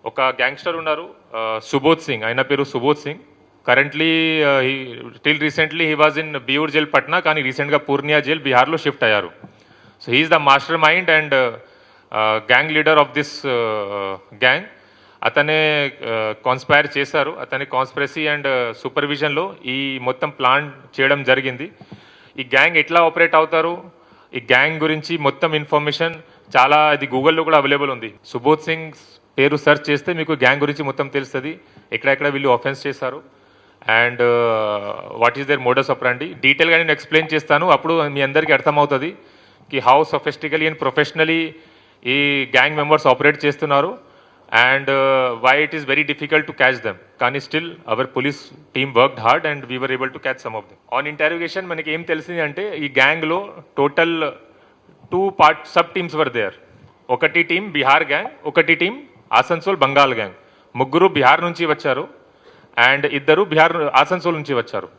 ఒక గ్యాంగ్స్టర్ ఉన్నారు సుబోధ్ సింగ్, ఆయన పేరు Subodh Singh. Currently till recently he was in Beur jail Patna, కానీ రీసెంట్గా పూర్నియా జైల్ బీహార్లో షిఫ్ట్ అయ్యారు. So he's the mastermind and gang leader of this gang. అతనే కాన్స్పైర్ చేశారు. అతని కాన్స్పిరసీ అండ్ సూపర్విజన్లో ఈ మొత్తం ప్లాన్ చేయడం జరిగింది. ఈ గ్యాంగ్ ఎట్లా ఆపరేట్ అవుతారు, ఈ గ్యాంగ్ గురించి మొత్తం ఇన్ఫర్మేషన్ చాలా ఇది గూగుల్లో కూడా అవైలబుల్ ఉంది. సుబోధ్ సింగ్ పేరు సెర్చ్ చేస్తే మీకు గ్యాంగ్ గురించి మొత్తం తెలుస్తుంది, ఎక్కడెక్కడ వీళ్ళు ఆఫెన్స్ చేశారు and what is their modus operandi. డీటెయిల్గా నేను ఎక్స్ప్లెయిన్ చేస్తాను, అప్పుడు మీ అందరికీ అర్థమవుతుంది కి హౌ సొఫిస్టికలీ అండ్ ప్రొఫెషనలీ ఈ గ్యాంగ్ మెంబర్స్ ఆపరేట్ చేస్తున్నారు and why it is very difficult to catch them. కానీ still our police team worked hard and we were able to catch some of them. On interrogation మనకి ఏం తెలిసింది అంటే ఈ గ్యాంగ్లో total 2 sub teams were there. ఒకటి team Bihar gang, ఒకటి team Asansol Bengal gang. ముగ్గురు బీహార్ నుంచి వచ్చారు అండ్ ఇద్దరు ఆసన్సోల్ నుంచి వచ్చారు.